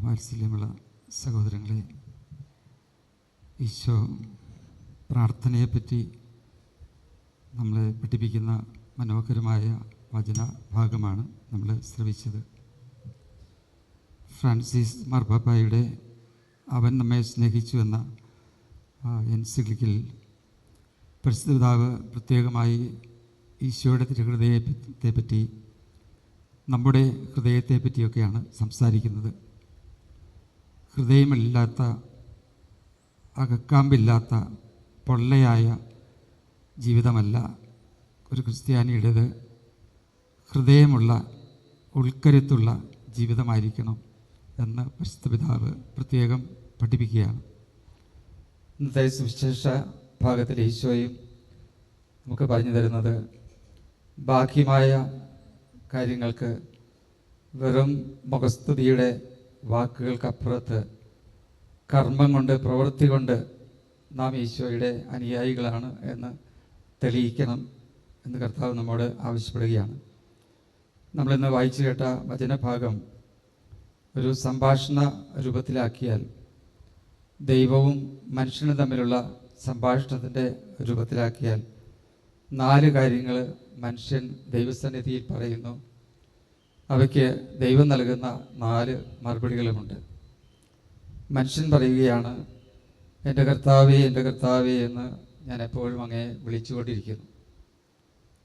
വാത്സല്യമുള്ള സഹോദരങ്ങളെ, ഈശോ പ്രാർത്ഥനയെപ്പറ്റി നമ്മളെ പഠിപ്പിക്കുന്ന മനോഹരമായ വചന ഭാഗമാണ് നമ്മൾ ശ്രവിച്ചത്. ഫ്രാൻസിസ് മാർപ്പാപ്പായുടെ അവൻ നമ്മെ സ്നേഹിച്ചു എന്ന എൻസിക്ലിക്കിൽ പരിശുദ്ധ പിതാവ് പ്രത്യേകമായി ഈശോയുടെ തിരുഹൃദയത്തെപ്പറ്റി, നമ്മുടെ ഹൃദയത്തെപ്പറ്റിയൊക്കെയാണ് സംസാരിക്കുന്നത്. ഹൃദയമില്ലാത്ത, അകക്കാമ്പില്ലാത്ത, പൊള്ളയായ ജീവിതമല്ല ഒരു ക്രിസ്ത്യാനിയുടേത്. ഹൃദയമുള്ള, ഉൾക്കരുത്തുള്ള ജീവിതമായിരിക്കണം എന്ന് പരിശുദ്ധ പിതാവ് പ്രത്യേകം പഠിപ്പിക്കുകയാണ്. ഇന്നത്തെ സുവിശേഷ ഭാഗത്തിൽ ഈശോയും നമുക്ക് പറഞ്ഞു തരുന്നത് ബാഹ്യമായ കാര്യങ്ങൾക്ക്, വെറും മുഖസ്തുതിയുടെ വാക്കുകൾക്കപ്പുറത്ത് കർമ്മം കൊണ്ട്, പ്രവൃത്തി കൊണ്ട് നാം ഈശോയുടെ അനുയായികളാണ് എന്ന് തെളിയിക്കണം എന്ന് കർത്താവ് നമ്മോട് ആവശ്യപ്പെടുകയാണ്. നമ്മളിന്ന് വായിച്ചു കേട്ട വചനഭാഗം ഒരു സംഭാഷണ രൂപത്തിലാക്കിയാൽ, ദൈവവും മനുഷ്യനും തമ്മിലുള്ള സംഭാഷണത്തിൻ്റെ രൂപത്തിലാക്കിയാൽ 4 കാര്യങ്ങൾ മനുഷ്യൻ ദൈവസന്നിധിയിൽ പറയുന്നു. അവയ്ക്ക് ദൈവം നൽകുന്ന 4 മറുപടികളുമുണ്ട്. മനുഷ്യൻ പറയുകയാണ്, എൻ്റെ കർത്താവേ, എൻ്റെ കർത്താവേ എന്ന് ഞാൻ എപ്പോഴും അങ്ങേ വിളിച്ചുകൊണ്ടിരിക്കുന്നു.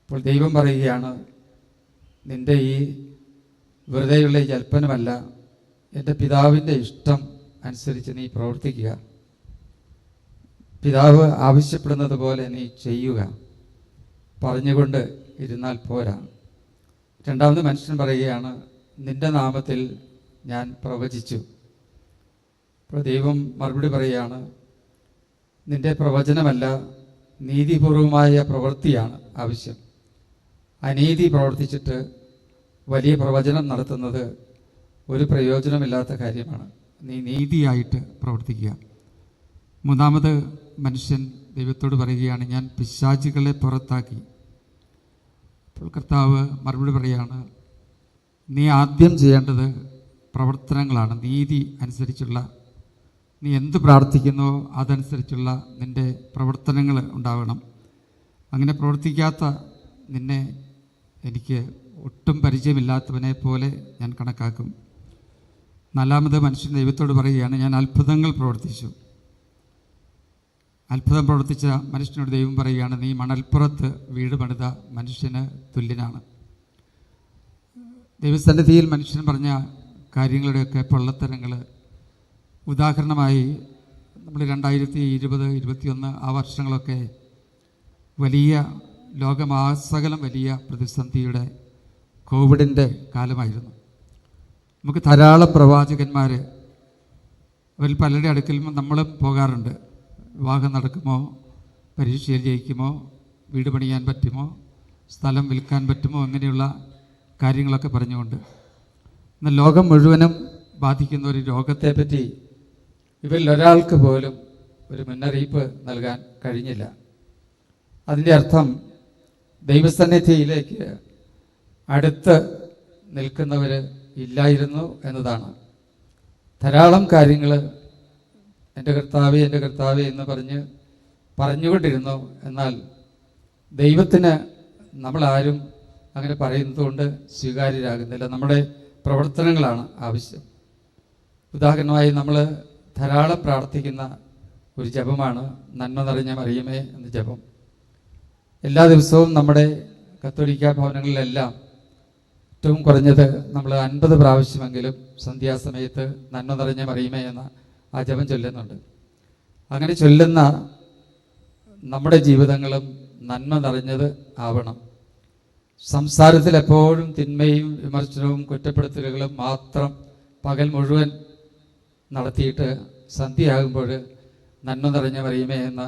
അപ്പോൾ ദൈവം പറയുകയാണ്, നിൻ്റെ ഈ വെറുതെയുള്ള ഈ ജൽപ്പനമല്ല, എൻ്റെ പിതാവിൻ്റെ ഇഷ്ടം അനുസരിച്ച് നീ പ്രവർത്തിക്കുക. പിതാവ് ആവശ്യപ്പെടുന്നത് പോലെ നീ ചെയ്യുക. പറഞ്ഞുകൊണ്ട് ഇരുന്നാൽ പോരാ. രണ്ടാമത് മനുഷ്യൻ പറയുകയാണ്, നിൻ്റെ നാമത്തിൽ ഞാൻ പ്രവചിച്ചു. അപ്പോൾ ദൈവം മറുപടി പറയുകയാണ്, നിൻ്റെ പ്രവചനമല്ല, നീതിപൂർവമായ പ്രവൃത്തിയാണ് ആവശ്യം. അനീതി പ്രവർത്തിച്ചിട്ട് വലിയ പ്രവചനം നടത്തുന്നത് ഒരു പ്രയോജനമില്ലാത്ത കാര്യമാണ്. നീ നീതിയായിട്ട് പ്രവർത്തിക്കുക. മൂന്നാമത് മനുഷ്യൻ ദൈവത്തോട് പറയുകയാണ്, ഞാൻ പിശാചുകളെ പുറത്താക്കി. അപ്പോൾ കർത്താവ് മറുപടി പറയുകയാണ്, നീ ആദ്യം ചെയ്യേണ്ടത് പ്രവർത്തനങ്ങളാണ്. നീതി അനുസരിച്ചുള്ള, നീ എന്ത് പ്രാർത്ഥിക്കുന്നോ അതനുസരിച്ചുള്ള നിൻ്റെ പ്രവർത്തനങ്ങൾ ഉണ്ടാവണം. അങ്ങനെ പ്രവർത്തിക്കാത്ത നിന്നെ എനിക്ക് ഒട്ടും പരിചയമില്ലാത്തവനെ പോലെ ഞാൻ കണക്കാക്കും. നാലാമത് മനുഷ്യൻ ദൈവത്തോട് പറയുകയാണ്, ഞാൻ അത്ഭുതങ്ങൾ പ്രവർത്തിച്ചു. അത്ഭുതം പ്രവർത്തിച്ച മനുഷ്യനോട് ദൈവം പറയുകയാണ്, നീ മണൽപ്പുറത്ത് വീട് പണിത മനുഷ്യന് തുല്യനാണ്. ദൈവസന്നിധിയിൽ മനുഷ്യൻ പറഞ്ഞ കാര്യങ്ങളുടെയൊക്കെ പൊള്ളത്തരങ്ങൾ, ഉദാഹരണമായി നമ്മൾ 2020, 2021 ആ വർഷങ്ങളൊക്കെ വലിയ ലോകമാസകലം വലിയ പ്രതിസന്ധിയുടെ കോവിഡിൻ്റെ കാലമായിരുന്നു. നമുക്ക് ധാരാളം പ്രവാചകന്മാർ, അവരിൽ പലരുടെ അടുക്കൽ നമ്മളും പോകാറുണ്ട്. വിവാഹം നടക്കുമോ, പരീക്ഷയിൽ ജയിക്കുമോ, വീട് പണിയാൻ പറ്റുമോ, സ്ഥലം വിൽക്കാൻ പറ്റുമോ, അങ്ങനെയുള്ള കാര്യങ്ങളൊക്കെ പറഞ്ഞുകൊണ്ട്. എന്നാൽ ലോകം മുഴുവനും ബാധിക്കുന്ന ഒരു രോഗത്തെപ്പറ്റി ഇവരിൽ ഒരാൾക്ക് പോലും ഒരു മുന്നറിയിപ്പ് നൽകാൻ കഴിഞ്ഞില്ല. അതിൻ്റെ അർത്ഥം ദൈവസന്നിധിയിലേക്ക് അടുത്ത് നിൽക്കുന്നവർ ഇല്ലായിരുന്നു എന്നതാണ്. ധാരാളം കാര്യങ്ങൾ എൻ്റെ കർത്താവേ, എൻ്റെ കർത്താവേ എന്ന് പറഞ്ഞുകൊണ്ടിരുന്നു. എന്നാൽ ദൈവത്തിന് നമ്മളാരും അങ്ങനെ പറയുന്നതുകൊണ്ട് സ്വീകാര്യരാകുന്നില്ല. നമ്മുടെ പ്രവർത്തനങ്ങളാണ് ആവശ്യം. ഉദാഹരണമായി നമ്മൾ ധാരാളം പ്രാർത്ഥിക്കുന്ന ഒരു ജപമാണ് നന്മ നിറഞ്ഞ മറിയമേ എന്ന ജപം. എല്ലാ ദിവസവും നമ്മുടെ കത്തോലിക്ക ഭവനങ്ങളിലെല്ലാം ഏറ്റവും കുറഞ്ഞത് നമ്മൾ 50 പ്രാവശ്യമെങ്കിലും സന്ധ്യാസമയത്ത് നന്മ നിറഞ്ഞ മറിയമേ എന്ന ആ ജപം ചൊല്ലുന്നുണ്ട്. അങ്ങനെ ചൊല്ലുന്ന നമ്മുടെ ജീവിതങ്ങളും നന്മ നിറഞ്ഞത് ആവണം. സംസാരത്തിൽ എപ്പോഴും തിന്മയും വിമർശനവും കുറ്റപ്പെടുത്തലുകളും മാത്രം പകൽ മുഴുവൻ നടത്തിയിട്ട് സന്ധ്യയാകുമ്പോൾ നന്മ നിറഞ്ഞ മറിയമേ എന്ന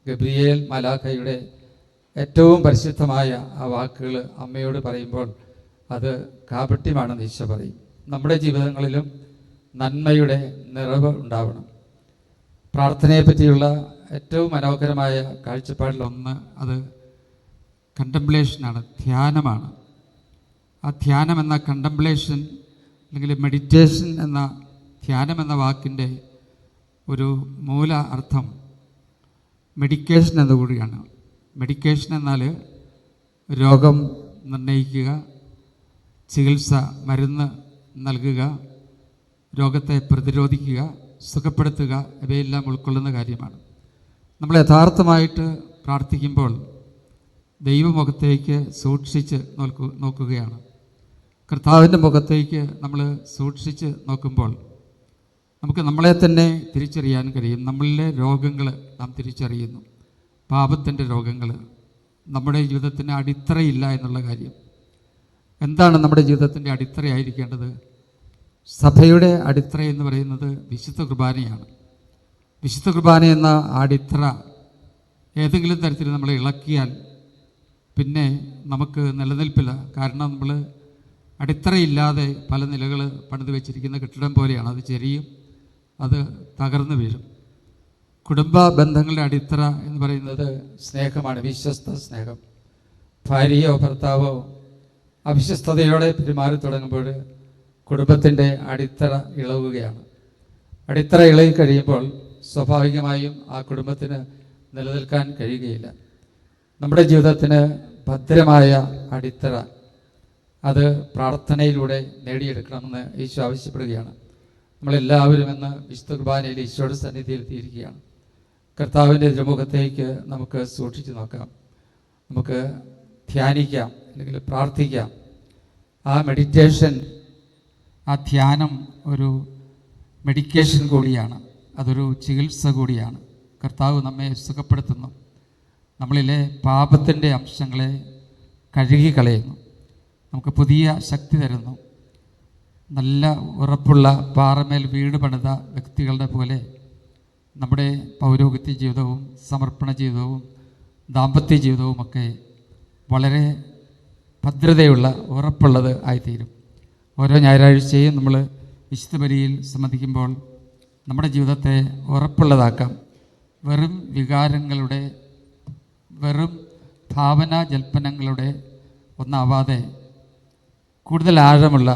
ഗബ്രിയേൽ മാലാഖയുടെ ഏറ്റവും പരിശുദ്ധമായ ആ വാക്കുകൾ അമ്മയോട് പറയുമ്പോൾ അത് കാപട്യമാണെന്ന് ഈശോ പറയും. നമ്മുടെ ജീവിതങ്ങളിലും നന്മയുടെ നിറവ് ഉണ്ടാവണം. പ്രാർത്ഥനയെപ്പറ്റിയുള്ള ഏറ്റവും മനോഹരമായ കാഴ്ചപ്പാടിലൊന്ന് അത് കണ്ടംപ്ലേഷനാണ്, ധ്യാനമാണ്. ആ ധ്യാനം എന്ന കണ്ടംപ്ലേഷൻ അല്ലെങ്കിൽ മെഡിറ്റേഷൻ എന്ന ധ്യാനം എന്ന വാക്കിൻ്റെ ഒരു മൂല അർത്ഥം മെഡിക്കേഷൻ എന്നുകൂടിയാണ്. മെഡിക്കേഷൻ എന്നാൽ രോഗം നിർണ്ണയിക്കുക, ചികിത്സ, മരുന്ന് നൽകുക, രോഗത്തെ പ്രതിരോധിക്കുക, സുഖപ്പെടുത്തുക, ഇവയെല്ലാം ഉൾക്കൊള്ളുന്ന കാര്യമാണ്. നമ്മൾ യഥാർത്ഥമായിട്ട് പ്രാർത്ഥിക്കുമ്പോൾ ദൈവമുഖത്തേക്ക് സൂക്ഷിച്ച് നോക്കുകയാണ്. കർത്താവിൻ്റെ മുഖത്തേക്ക് നമ്മൾ സൂക്ഷിച്ച് നോക്കുമ്പോൾ നമുക്ക് നമ്മളെ തന്നെ തിരിച്ചറിയാൻ കഴിയും. നമ്മളിലെ രോഗങ്ങൾ നാം തിരിച്ചറിയുന്നു. പാപത്തിൻ്റെ രോഗങ്ങൾ, നമ്മുടെ ജീവിതത്തിന് അടിത്തറയില്ല എന്നുള്ള കാര്യം. എന്താണ് നമ്മുടെ ജീവിതത്തിൻ്റെ അടിത്തറയായിരിക്കേണ്ടത്? സഭയുടെ അടിത്തറ എന്ന് പറയുന്നത് വിശുദ്ധ കുർബാനയാണ്. വിശുദ്ധ കുർബാന എന്ന അടിത്തറ ഏതെങ്കിലും തരത്തിൽ നമ്മൾ ഇളക്കിയാൽ പിന്നെ നമുക്ക് നിലനിൽപ്പില്ല. കാരണം നമ്മൾ അടിത്തറയില്ലാതെ പല നിലകൾ പണിത് വെച്ചിരിക്കുന്ന കെട്ടിടം പോലെയാണ്. അത് ചെരിയും, അത് തകർന്നു വീഴും. കുടുംബ ബന്ധങ്ങളുടെ അടിത്തറ എന്ന് പറയുന്നത് സ്നേഹമാണ്, വിശ്വസ്ത സ്നേഹം. ഭാര്യയോ ഭർത്താവോ അവിശ്വസ്തയോടെ പെരുമാറി തുടങ്ങുമ്പോൾ കുടുംബത്തിൻ്റെ അടിത്തറ ഇളവുകയാണ്. അടിത്തറ ഇളകി കഴിയുമ്പോൾ സ്വാഭാവികമായും ആ കുടുംബത്തിന് നിലനിൽക്കാൻ കഴിയുകയില്ല. നമ്മുടെ ജീവിതത്തിന് ഭദ്രമായ അടിത്തറ അത് പ്രാർത്ഥനയിലൂടെ നേടിയെടുക്കണമെന്ന് ഈശോ ആവശ്യപ്പെടുകയാണ്. നമ്മളെല്ലാവരും ഇന്ന് വിശുദ്ധ കുർബാനയിൽ ഈശോയുടെ സന്നിധിയിൽ എത്തിയിരിക്കുകയാണ്. കർത്താവിൻ്റെ തിരുമുഖത്തേക്ക് നമുക്ക് സൂക്ഷിച്ചു നോക്കാം, നമുക്ക് ധ്യാനിക്കാം, അല്ലെങ്കിൽ പ്രാർത്ഥിക്കാം. ആ മെഡിറ്റേഷൻ, ആ ധ്യാനം ഒരു മെഡിക്കേഷൻ കൂടിയാണ്, അതൊരു ചികിത്സ കൂടിയാണ്. കർത്താവ് നമ്മെ സുഖപ്പെടുത്തുന്നു, നമ്മളിലെ പാപത്തിൻ്റെ അംശങ്ങളെ കഴുകിക്കളയുന്നു, നമുക്ക് പുതിയ ശക്തി തരുന്നു. നല്ല ഉറപ്പുള്ള പാറമേൽ വീട് പണിത വ്യക്തികളുടെ പോലെ നമ്മുടെ പൗരോഹിത്യ ജീവിതവും സമർപ്പണ ജീവിതവും ദാമ്പത്യ ജീവിതവുമൊക്കെ വളരെ ഭദ്രതയുള്ള ഉറപ്പുള്ളത് ആയിത്തീരും. ഓരോ ഞായറാഴ്ചയും നമ്മൾ വിശുദ്ധ ബലിയിൽ സംബന്ധിക്കുമ്പോൾ നമ്മുടെ ജീവിതത്തെ ഉറപ്പുള്ളതാക്കാം. വെറും വികാരങ്ങളുടെ, വെറും ഭാവനാ ജൽപ്പനങ്ങളുടെ ഒന്നാവാതെ കൂടുതൽ ആഴമുള്ള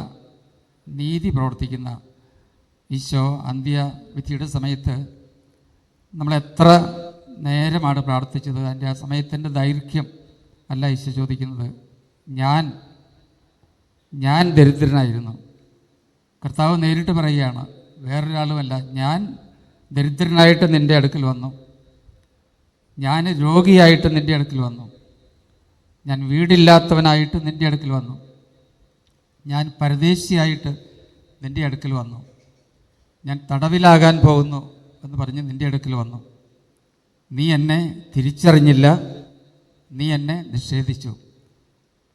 നീതി പ്രവർത്തിക്കുന്ന ഈശോ അന്ത്യവിധിയുടെ സമയത്ത് നമ്മളെത്ര നേരമാണ് പ്രാർത്ഥിച്ചത്, അതിൻ്റെ ആ സമയത്തിൻ്റെ ദൈർഘ്യം അല്ല ഈശോ ചോദിക്കുന്നത്. ഞാൻ ദരിദ്രനായിരുന്നു. കർത്താവ് നേരിട്ട് പറയുകയാണ്, വേറൊരാളുമല്ല. ഞാൻ ദരിദ്രനായിട്ട് നിൻ്റെ അടുക്കൽ വന്നു, ഞാൻ രോഗിയായിട്ട് നിൻ്റെ അടുക്കൽ വന്നു, ഞാൻ വീടില്ലാത്തവനായിട്ട് നിൻ്റെ അടുക്കൽ വന്നു, ഞാൻ പരദേശിയായിട്ട് നിൻ്റെ അടുക്കൽ വന്നു, ഞാൻ തടവിലാകാൻ പോകുന്നു എന്ന് പറഞ്ഞ് നിൻ്റെ അടുക്കൽ വന്നു. നീ എന്നെ തിരിച്ചറിഞ്ഞില്ല, നീ എന്നെ നിഷേധിച്ചു.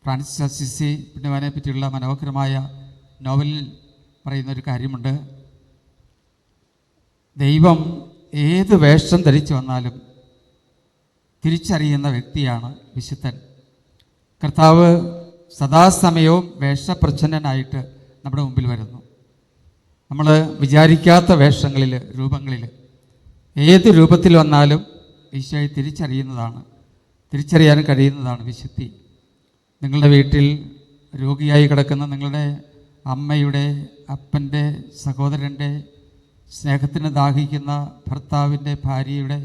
ഫ്രാൻസിസ് അസിസി പുണ്യവാനെ പറ്റിയുള്ള മനോഹരമായ നോവലിൽ പറയുന്നൊരു കാര്യമുണ്ട്. ദൈവം ഏത് വേഷം ധരിച്ചു വന്നാലും തിരിച്ചറിയുന്ന വ്യക്തിയാണ് വിശുദ്ധൻ. കർത്താവ് സദാസമയവും വേഷപ്രച്ഛന്നനായിട്ട് നമ്മുടെ മുമ്പിൽ വരുന്നു. നമ്മൾ വിചാരിക്കാത്ത വേഷങ്ങളിൽ, രൂപങ്ങളിൽ, ഏത് രൂപത്തിൽ വന്നാലും ഈശോയെ തിരിച്ചറിയാൻ കഴിയുന്നതാണ് വിശുദ്ധി. നിങ്ങളുടെ വീട്ടിൽ രോഗിയായി കിടക്കുന്ന നിങ്ങളുടെ അമ്മയുടെ, അപ്പൻ്റെ, സഹോദരൻ്റെ, സ്നേഹത്തിന് ദാഹിക്കുന്ന ഭർത്താവിൻ്റെ, ഭാര്യയുടെ,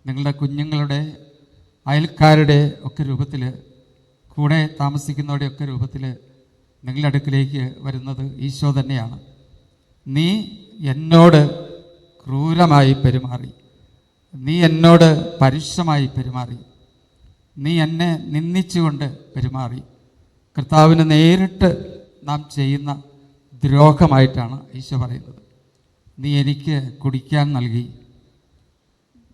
നിങ്ങളുടെ കുഞ്ഞുങ്ങളുടെ, അയൽക്കാരുടെ ഒക്കെ രൂപത്തിൽ, കൂടെ താമസിക്കുന്നവരുടെ ഒക്കെ രൂപത്തിൽ നിങ്ങളുടെ അടുക്കിലേക്ക് വരുന്നത് ഈശോ തന്നെയാണ്. നീ എന്നോട് ക്രൂരമായി പെരുമാറി, നീ എന്നോട് പരുഷമായി പെരുമാറി, നീ എന്നെ നിന്ദിച്ചുകൊണ്ട് പെരുമാറി. കർത്താവിന് നേരിട്ട് നാം ചെയ്യുന്ന ദ്രോഹമായിട്ടാണ് ഈശോ പറയുന്നത്. നീ എനിക്ക് കുടിക്കാൻ നൽകി,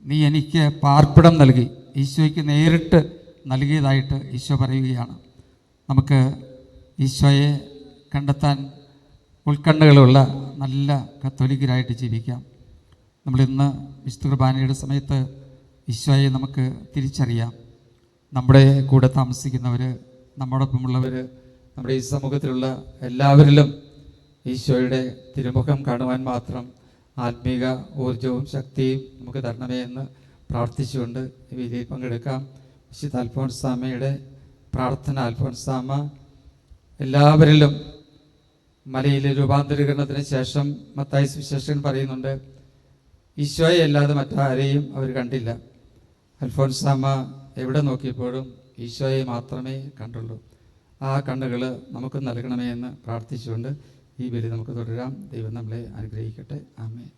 നീ എനിക്ക് പാർപ്പിടം നൽകി. ഈശോയ്ക്ക് നേരിട്ട് നൽകിയതായിട്ട് ഈശോ പറയുകയാണ്. നമുക്ക് ഈശോയെ കണ്ടെത്താൻ ഉൾക്കണ്ണുകളുള്ള നല്ല കത്തോലിക്കരായിട്ട് ജീവിക്കാം. നമ്മളിന്ന് വിശുദ്ധ കുർബാനയുടെ സമയത്ത് ഈശോയെ നമുക്ക് തിരിച്ചറിയാം. നമ്മുടെ കൂടെ താമസിക്കുന്നവർ, നമ്മോടൊപ്പമുള്ളവർ, നമ്മുടെ ഈ സമൂഹത്തിലുള്ള എല്ലാവരിലും ഈശോയുടെ തിരുമുഖം കാണുവാൻ മാത്രം ആത്മീക ഊർജവും ശക്തിയും നമുക്ക് തരണമേ എന്ന് പ്രാർത്ഥിച്ചുകൊണ്ട് ഈ വേദിയിൽ പങ്കെടുക്കാം. വിശുദ്ധ അൽഫോൻസാമ്മയുടെ പ്രാർത്ഥന. അൽഫോൻസാമ്മ എല്ലാവരിലും മലയിലെ രൂപാന്തരീകരണത്തിന് ശേഷം മത്തായി സുവിശേഷകൻ പറയുന്നുണ്ട്, ഈശോയെ അല്ലാതെ മറ്റാരെയും അവർ കണ്ടില്ല. അൽഫോൻസാമ്മ എവിടെ നോക്കിയപ്പോഴും ഈശോയെ മാത്രമേ കണ്ടുള്ളൂ. ആ കണ്ണുകൾ നമുക്ക് നൽകണമേ എന്ന് പ്രാർത്ഥിച്ചുകൊണ്ട് ഈ ബലി നമുക്ക് തുടരാം. ദൈവം നമ്മളെ അനുഗ്രഹിക്കട്ടെ. ആമേൻ.